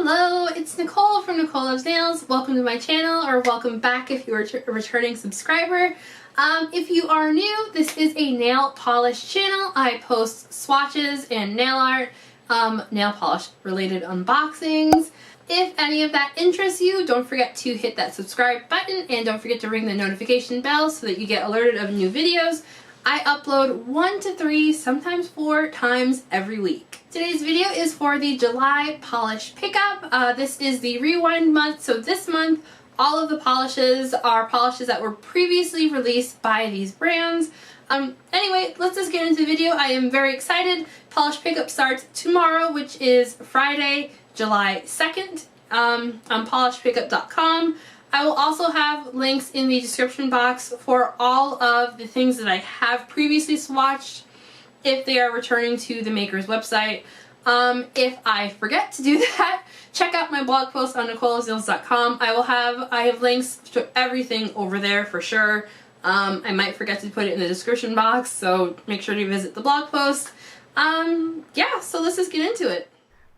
Hello, it's Nicole from Nicole Loves Nails. Welcome to my channel, or welcome back if you're a returning subscriber. If you are new, this is a nail polish channel. I post swatches and nail art, nail polish related unboxings. If any of that interests you, don't forget to hit that subscribe button and don't forget to ring the notification bell so that you get alerted of new videos. I upload 1 to 3, sometimes 4 times every week. Today's video is for the July polish pickup. This is the rewind month, so this month all of the polishes are polishes that were previously released by these brands. Anyway, let's just get into the video. I am very excited. Polish pickup starts tomorrow, which is Friday, July 2nd, on polishpickup.com. I will also have links in the description box for all of the things that I have previously swatched if they are returning to the maker's website. If I forget to do that, check out my blog post on NicoleLovesNails.com. I have links to everything over there for sure. I might forget to put it in the description box, so make sure to visit the blog post. Yeah, so let's just get into it.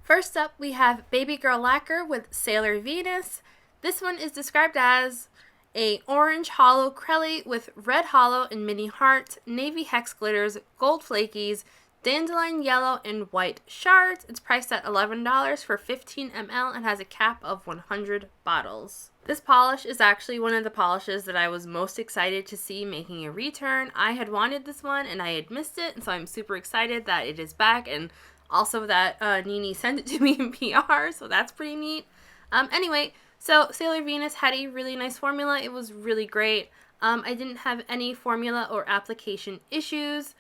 First up, we have Babygirl Lacquer with Sailor Venus. This one is described as a orange hollow crelly with red hollow and mini hearts, navy hex glitters, gold flakies, dandelion yellow, and white shards. It's priced at $11 for 15 ml and has a cap of 100 bottles. This polish is actually one of the polishes that I was most excited to see making a return. I had wanted this one and I had missed it, and so I'm super excited that it is back, and also that Nini sent it to me in PR, so that's pretty neat. Anyway, so Sailor Venus had a really nice formula. It was really great. I didn't have any formula or application issues.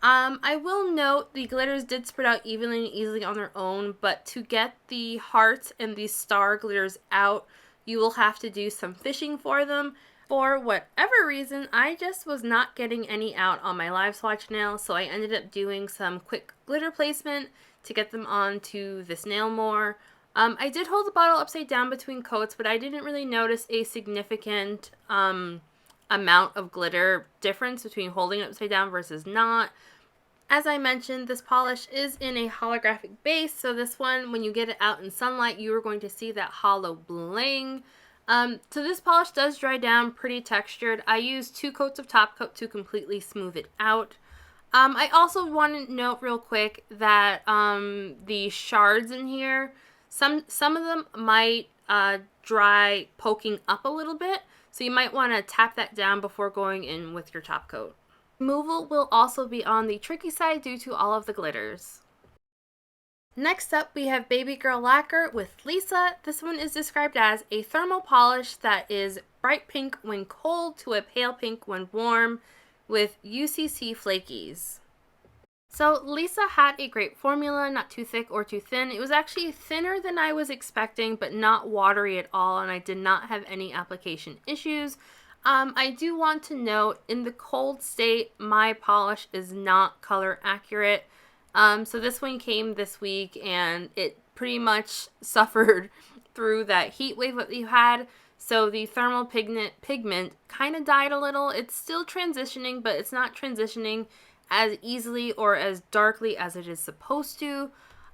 I will note the glitters did spread out evenly and easily on their own, but to get the hearts and the star glitters out, you will have to do some fishing for them. For whatever reason, I just was not getting any out on my live swatch nail, so I ended up doing some quick glitter placement to get them onto this nail more. I did hold the bottle upside down between coats, but I didn't really notice a significant amount of glitter difference between holding it upside down versus not. As I mentioned, this polish is in a holographic base, so this one, when you get it out in sunlight, you are going to see that hollow bling. So this polish does dry down pretty textured. I used 2 coats of top coat to completely smooth it out. I also want to note real quick that the shards in here, some of them might dry poking up a little bit, so you might want to tap that down before going in with your top coat. Removal will also be on the tricky side due to all of the glitters. Next up, we have Babygirl Lacquer with Lisa. This one is described as a thermal polish that is bright pink when cold to a pale pink when warm with UCC flakies. So Lisa had a great formula, not too thick or too thin. It was actually thinner than I was expecting, but not watery at all, and I did not have any application issues. I do want to note, in the cold state, my polish is not color accurate. So this one came this week, and it pretty much suffered through that heat wave that we had. So the thermal pigment kind of died a little. It's still transitioning, but it's not transitioning as easily or as darkly as it is supposed to.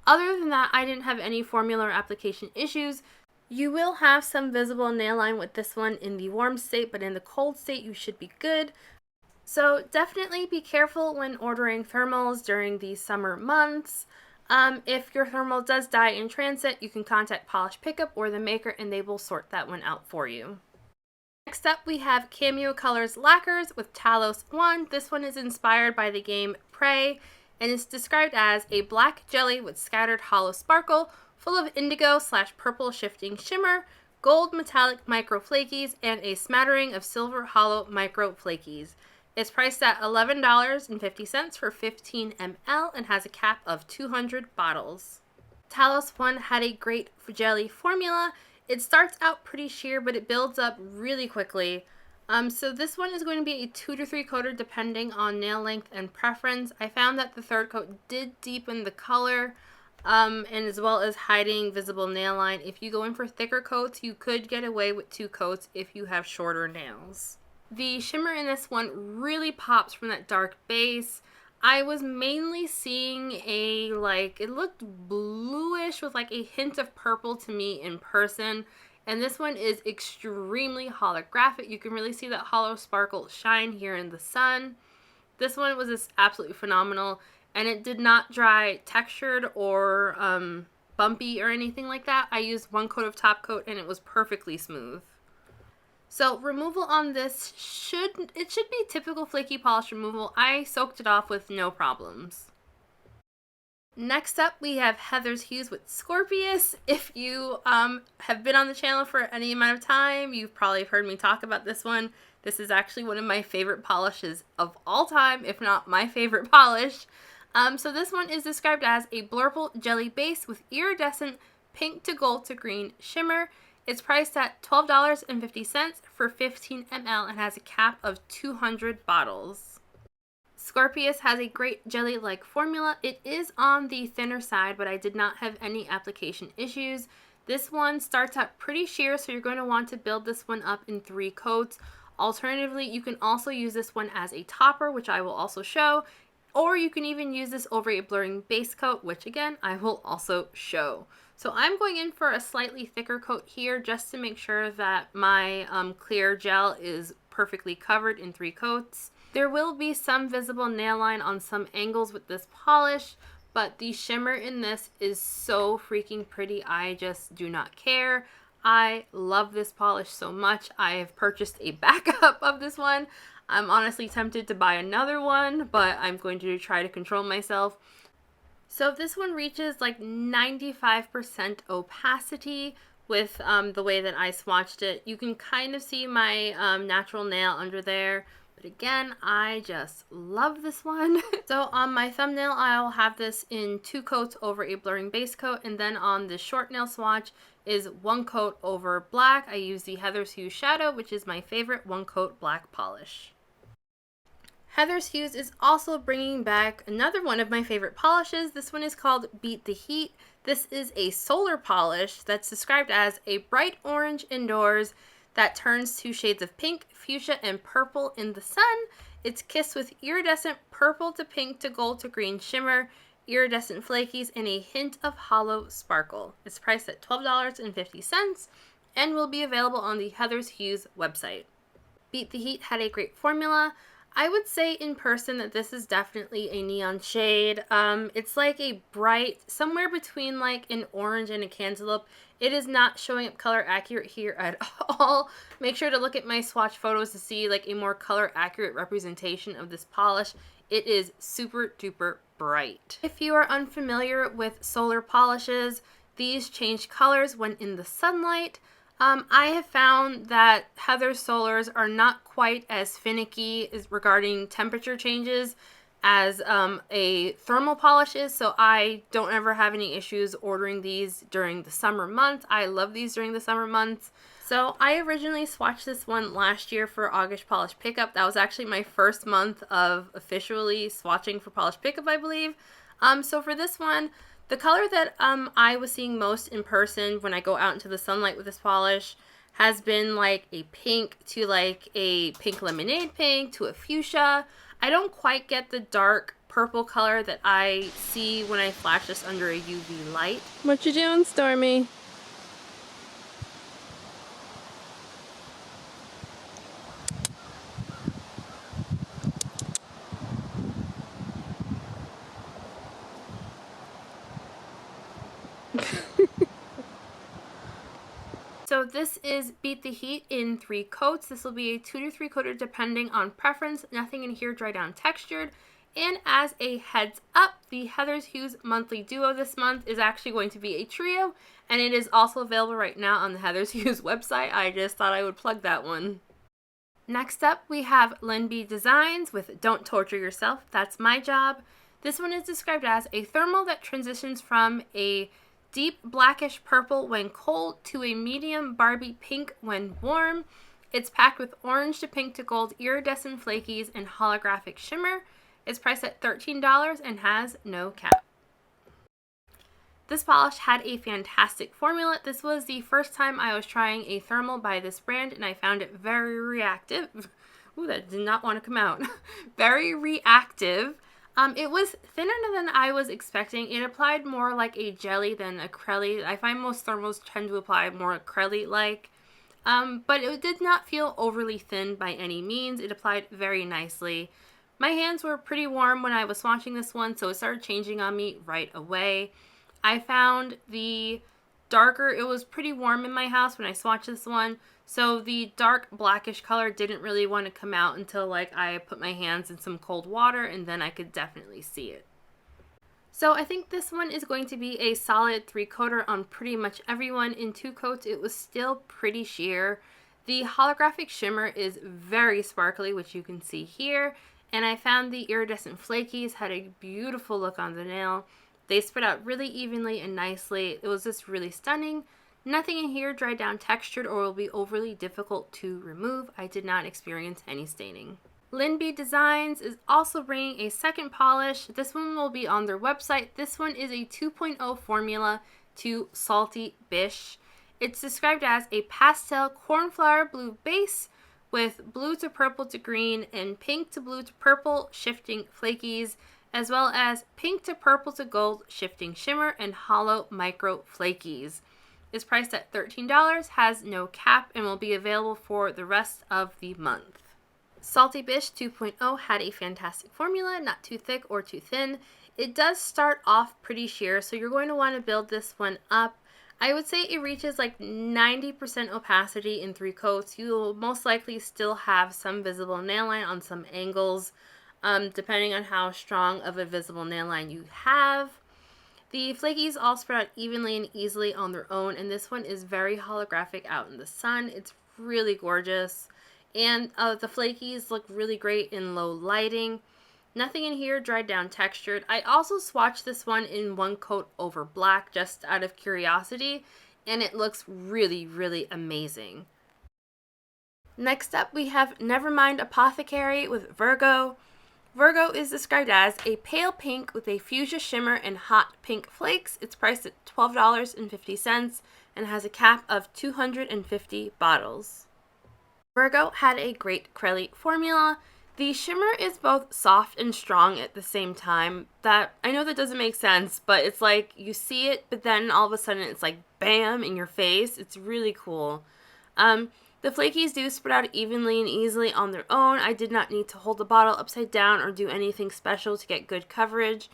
Other than that, I didn't have any formula or application issues. You will have some visible nail line with this one in the warm state, but in the cold state you should be good. So definitely be careful when ordering thermals during the summer months. If your thermal does die in transit, you can contact Polish Pickup or the maker and they will sort that one out for you. Next up, we have Cameo Colors Lacquers with Talos 1. This one is inspired by the game Prey and is described as a black jelly with scattered hollow sparkle, full of indigo/purple shifting shimmer, gold metallic micro flakies, and a smattering of silver hollow micro flakies. It's priced at $11.50 for 15 ml and has a cap of 200 bottles. Talos 1 had a great jelly formula. It starts out pretty sheer, but it builds up really quickly. So this one is going to be a 2 to 3 coater depending on nail length and preference. I found that the 3rd coat did deepen the color, and as well as hiding visible nail line. If you go in for thicker coats, you could get away with 2 coats if you have shorter nails. The shimmer in this one really pops from that dark base. I was mainly seeing a, like, it looked bluish with like a hint of purple to me in person. And this one is extremely holographic. You can really see that hollow sparkle shine here in the sun. This one was just absolutely phenomenal. And it did not dry textured or bumpy or anything like that. I used one coat of top coat and it was perfectly smooth. So removal on this should be typical flaky polish removal. I soaked it off with no problems. Next up, we have Heather's Hues with Scorpius. If you have been on the channel for any amount of time, you've probably heard me talk about this one. This is actually one of my favorite polishes of all time, if not my favorite polish. So this one is described as a blurple jelly base with iridescent pink to gold to green shimmer. It's priced at $12.50 for 15 ml and has a cap of 200 bottles. Scorpius has a great jelly-like formula. It is on the thinner side, but I did not have any application issues. This one starts out pretty sheer, so you're going to want to build this one up in 3 coats. Alternatively, you can also use this one as a topper, which I will also show, or you can even use this over a blurring base coat, which again, I will also show. So I'm going in for a slightly thicker coat here just to make sure that my clear gel is perfectly covered in 3 coats. There will be some visible nail line on some angles with this polish, but the shimmer in this is so freaking pretty. I just do not care. I love this polish so much. I have purchased a backup of this one. I'm honestly tempted to buy another one, but I'm going to try to control myself. So this one reaches like 95% opacity with the way that I swatched it. You can kind of see my natural nail under there. But again, I just love this one. So on my thumbnail, I'll have this in 2 coats over a blurring base coat. And then on the short nail swatch is 1 coat over black. I use the Heather's Hues Shadow, which is my favorite 1 coat black polish. Heather's Hues is also bringing back another one of my favorite polishes. This one is called Beat the Heat. This is a solar polish that's described as a bright orange indoors that turns to shades of pink, fuchsia, and purple in the sun. It's kissed with iridescent purple to pink to gold to green shimmer, iridescent flakies, and a hint of hollow sparkle. It's priced at $12.50 and will be available on the Heather's Hues website. Beat the Heat had a great formula. I would say in person that this is definitely a neon shade. It's like a bright, somewhere between like an orange and a cantaloupe. It is not showing up color accurate here at all. Make sure to look at my swatch photos to see like a more color accurate representation of this polish. It is super duper bright. If you are unfamiliar with solar polishes, these change colors when in the sunlight. I have found that Heather Solars are not quite as finicky regarding temperature changes as a thermal polish is, so I don't ever have any issues ordering these during the summer months. I love these during the summer months. So I originally swatched this one last year for August Polish Pickup. That was actually my first month of officially swatching for Polish Pickup, I believe. So for this one, the color that I was seeing most in person when I go out into the sunlight with this polish has been like a pink to like a pink lemonade pink to a fuchsia. I don't quite get the dark purple color that I see when I flash this under a UV light. What you doing, Stormy? So this is Beat the Heat in 3 coats. This will be a 2 to 3 coater depending on preference. Nothing in here dry down textured. And as a heads up, the Heather's Hues monthly duo this month is actually going to be a trio, and it is also available right now on the Heather's Hues website. I just thought I would plug that one. Next up, we have LynB Designs with Don't Torture Yourself, That's My Job. This one is described as a thermal that transitions from a deep blackish purple when cold to a medium Barbie pink when warm. It's packed with orange to pink to gold iridescent flakies and holographic shimmer. It's priced at $13 and has no cap. This polish had a fantastic formula. This was the first time I was trying a thermal by this brand and I found it very reactive. Ooh, that did not want to come out. Very reactive. It was thinner than I was expecting. It applied more like a jelly than a crelly. I find most thermals tend to apply more crelly-like. But it did not feel overly thin by any means. It applied very nicely. My hands were pretty warm when I was swatching this one, so it started changing on me right away. I found the darker, it was pretty warm in my house when I swatched this one, so the dark blackish color didn't really want to come out until like I put my hands in some cold water, and then I could definitely see it. So I think this one is going to be a solid 3-coater on pretty much everyone. In 2 coats, it was still pretty sheer. The holographic shimmer is very sparkly, which you can see here, and I found the iridescent flakies had a beautiful look on the nail. They spread out really evenly and nicely. It was just really stunning. Nothing in here dried down textured or will be overly difficult to remove. I did not experience any staining. LynB Designs is also bringing a second polish. This one will be on their website. This one is a 2.0 formula to Salty Bish. It's described as a pastel cornflower blue base with blue to purple to green and pink to blue to purple shifting flakies, as well as pink to purple to gold shifting shimmer and hollow micro flakies. It's priced at $13, has no cap, and will be available for the rest of the month. Salty Bish 2.0 had a fantastic formula, not too thick or too thin. It does start off pretty sheer, so you're going to want to build this one up. I would say it reaches like 90% opacity in 3 coats. You will most likely still have some visible nail line on some angles, depending on how strong of a visible nail line you have. The flakies all spread out evenly and easily on their own, and this one is very holographic out in the sun. It's really gorgeous, and the flakies look really great in low lighting. Nothing in here dried down textured. I also swatched this one in 1 coat over black just out of curiosity, and it looks really, really amazing. Next up, we have NeVerMind Apothecary with Virgo. Virgo is described as a pale pink with a fuchsia shimmer and hot pink flakes. It's priced at $12.50 and has a cap of 250 bottles. Virgo had a great crelly formula. The shimmer is both soft and strong at the same time. That I know that doesn't make sense, but it's like you see it, but then all of a sudden it's like bam in your face. It's really cool. The flakies do spread out evenly and easily on their own. I did not need to hold the bottle upside down or do anything special to get good coverage.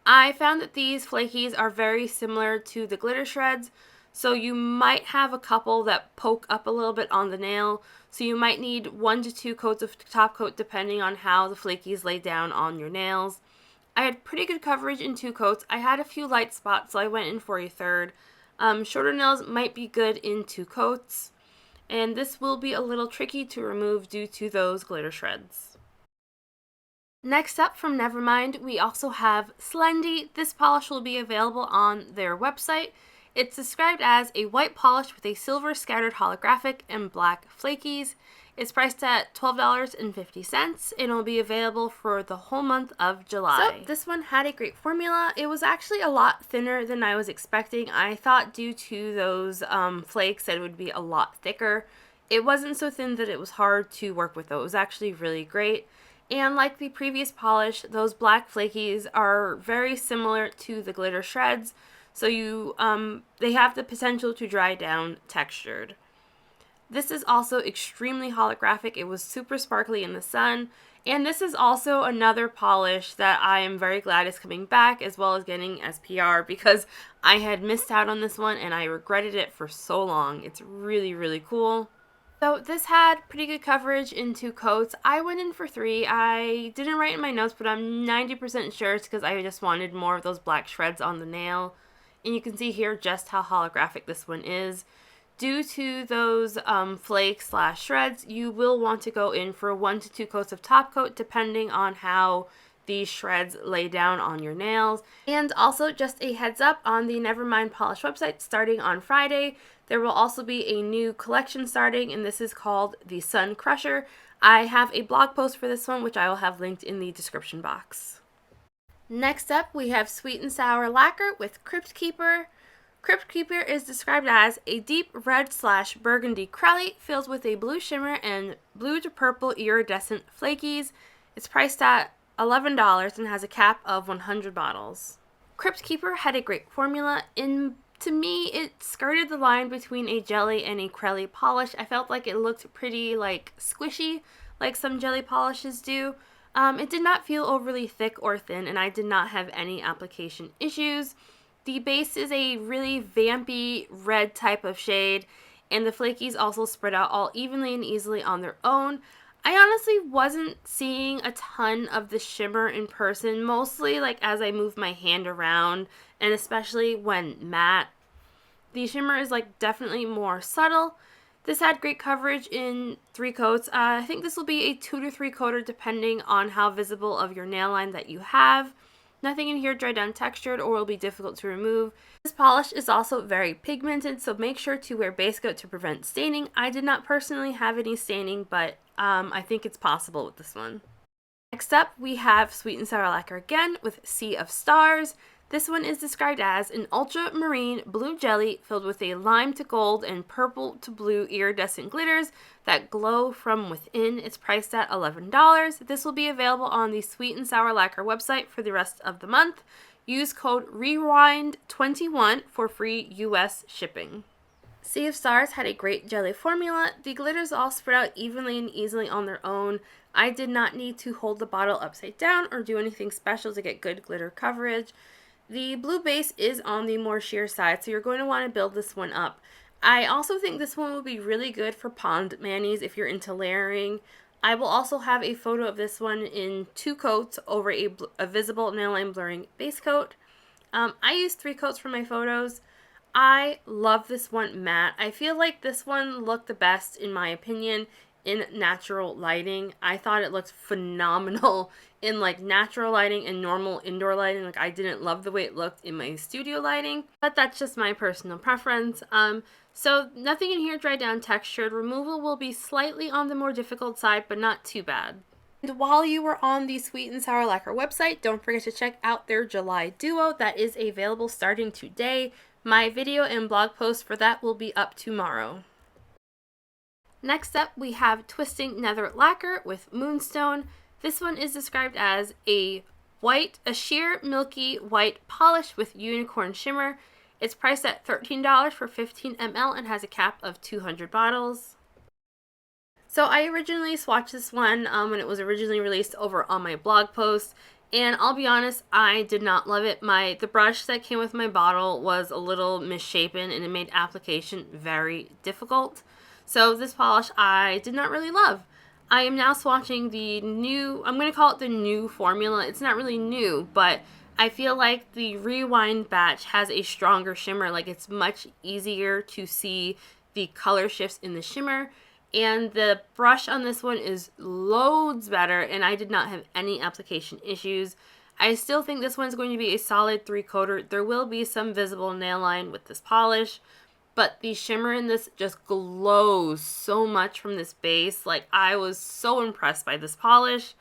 I found that these flakies are very similar to the glitter shreds, so you might have a couple that poke up a little bit on the nail, so you might need 1 to 2 coats of top coat depending on how the flakies lay down on your nails. I had pretty good coverage in 2 coats. I had a few light spots, so I went in for a third. Shorter nails might be good in 2 coats. And this will be a little tricky to remove due to those glitter shreds. Next up from NeVerMind, we also have Slendy. This polish will be available on their website. It's described as a white polish with a silver scattered holographic and black flakies. It's priced at $12.50 and will be available for the whole month of July. So this one had a great formula. It was actually a lot thinner than I was expecting. I thought due to those flakes that it would be a lot thicker. It wasn't so thin that it was hard to work with though. It was actually really great. And like the previous polish, those black flakies are very similar to the glitter shreds. So they have the potential to dry down textured. This is also extremely holographic. It was super sparkly in the sun. And this is also another polish that I am very glad is coming back, as well as getting SPR, because I had missed out on this one and I regretted it for so long. It's really, really cool. So this had pretty good coverage in 2 coats. I went in for 3. I didn't write in my notes, but I'm 90% sure it's because I just wanted more of those black shreds on the nail. And you can see here just how holographic this one is. Due to those flakes / shreds, you will want to go in for 1 to 2 coats of top coat depending on how these shreds lay down on your nails. And also just a heads up on the NeVerMind polish website, starting on Friday, there will also be a new collection starting, and this is called the Sun Crusher. I have a blog post for this one, which I will have linked in the description box. Next up, we have Sweet and Sour Lacquer with Crypt Keeper. Crypt Keeper is described as a deep red / burgundy crelly filled with a blue shimmer and blue to purple iridescent flakies. It's priced at $11 and has a cap of 100 bottles. Crypt Keeper had a great formula. To me, it skirted the line between a jelly and a crelly polish. I felt like it looked pretty like squishy, like some jelly polishes do. It did not feel overly thick or thin, and I did not have any application issues. The base is a really vampy red type of shade, and the flakies also spread out all evenly and easily on their own. I honestly wasn't seeing a ton of the shimmer in person, mostly like as I move my hand around, and especially when matte. The shimmer is like definitely more subtle. This had great coverage in 3 coats. I think this will be a 2 to 3 coater depending on how visible of your nail line that you have. Nothing in here dried down textured or will be difficult to remove. This polish is also very pigmented, so make sure to wear base coat to prevent staining. I did not personally have any staining, but I think it's possible with this one. Next up, we have Sweet and Sour Lacquer again with Sea of Stars. This one is described as an ultramarine blue jelly filled with a lime to gold and purple to blue iridescent glitters that glow from within. It's priced at $11. This will be available on the Sweet and Sour Lacquer website for the rest of the month. Use code REWIND21 for free US shipping. Sea of Stars had a great jelly formula. The glitters all spread out evenly and easily on their own. I did not need to hold the bottle upside down or do anything special to get good glitter coverage. The blue base is on the more sheer side, so you're going to want to build this one up. I also think this one will be really good for pond manis if you're into layering. I will also have a photo of this one in 2 coats over a visible nail line blurring base coat. I use 3 coats for my photos. I love this one matte. I feel like this one looked the best, in my opinion, in natural lighting. I thought it looked phenomenal in like natural lighting and normal indoor lighting. Like, I didn't love the way it looked in my studio lighting, but that's just my personal preference. So nothing in here dried down textured. Removal will be slightly on the more difficult side, but not too bad. And while you were on the Sweet and Sour Lacquer website, don't forget to check out their July duo that is available starting today. My video and blog post for that will be up tomorrow. Next up, we have Twisting Nether Lacquer with Moonstone. This one is described as a sheer milky white polish with unicorn shimmer. It's priced at $13 for 15 ml and has a cap of 200 bottles. So I originally swatched this one when it was originally released over on my blog post, and I'll be honest, I did not love it. The brush that came with my bottle was a little misshapen and it made application very difficult. So this polish I did not really love. I am now swatching the new, I'm going to call it the new formula. It's not really new, but I feel like the Rewind batch has a stronger shimmer. Like, it's much easier to see the color shifts in the shimmer. And the brush on this one is loads better, and I did not have any application issues. I still think this one's going to be a solid 3-coater. There will be some visible nail line with this polish, but the shimmer in this just glows so much from this base. Like, I was so impressed by this polish.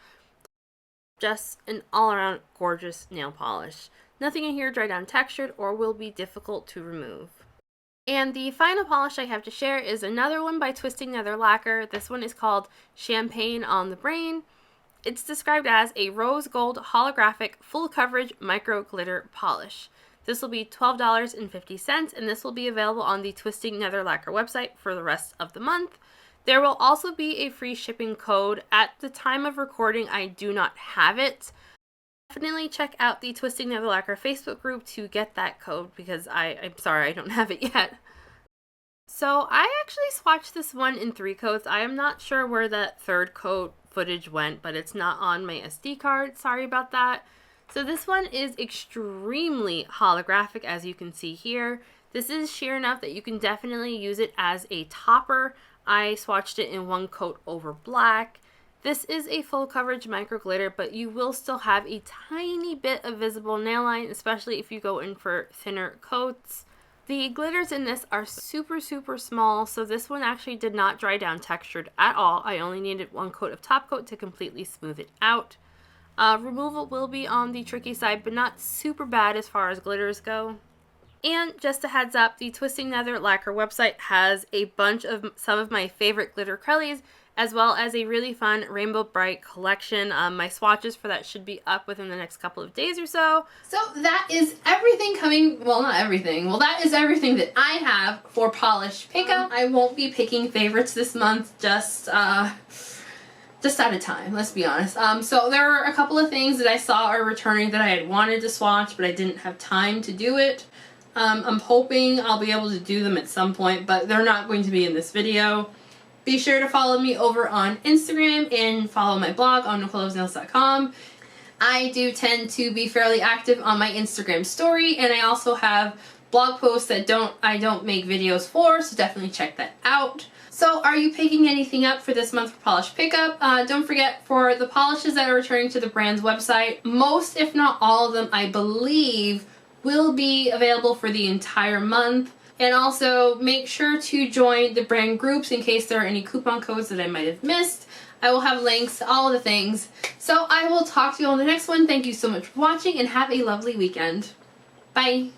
Just an all-around gorgeous nail polish. Nothing in here dried down textured or will be difficult to remove. And the final polish I have to share is another one by Twisting Nether Lacquer. This one is called Champagne on the Brain. It's described as a rose gold holographic full coverage micro glitter polish. This will be $12.50, and this will be available on the Twisting Nether Lacquer website for the rest of the month. There will also be a free shipping code. At the time of recording, I do not have it. Definitely check out the Twisting Nether Lacquer Facebook group to get that code, because I'm sorry, I don't have it yet. So I actually swatched this one in 3 coats. I am not sure where that 3rd coat footage went, but it's not on my SD card. Sorry about that. So this one is extremely holographic, as you can see here. This is sheer enough that you can definitely use it as a topper. I swatched it in 1 coat over black. This is a full coverage micro glitter, but you will still have a tiny bit of visible nail line, especially if you go in for thinner coats. The glitters in this are super, super small, so this one actually did not dry down textured at all. I only needed 1 coat of top coat to completely smooth it out. Removal will be on the tricky side, but not super bad as far as glitters go. And just a heads up, the Twisting Nether Lacquer website has a bunch of some of my favorite glitter crellies as well as a really fun Rainbow Bright collection. My swatches for that should be up within the next couple of days or so. So that is everything coming, well, not everything, well, that is everything that I have for polish pickup. I won't be picking favorites this month, just out of time, let's be honest. So there are a couple of things that I saw are returning that I had wanted to swatch, but I didn't have time to do it. I'm hoping I'll be able to do them at some point, but they're not going to be in this video. Be sure to follow me over on Instagram and follow my blog on NicoleLovesNails.com. I do tend to be fairly active on my Instagram story, and I also have blog posts that I don't make videos for, so definitely check that out. So are you picking anything up for this month for polish pickup? Don't forget, for the polishes that are returning to the brand's website, most if not all of them, I believe, will be available for the entire month. And also make sure to join the brand groups in case there are any coupon codes that I might have missed. I will have links to all the things. So I will talk to you on the next one. Thank you so much for watching and have a lovely weekend. Bye.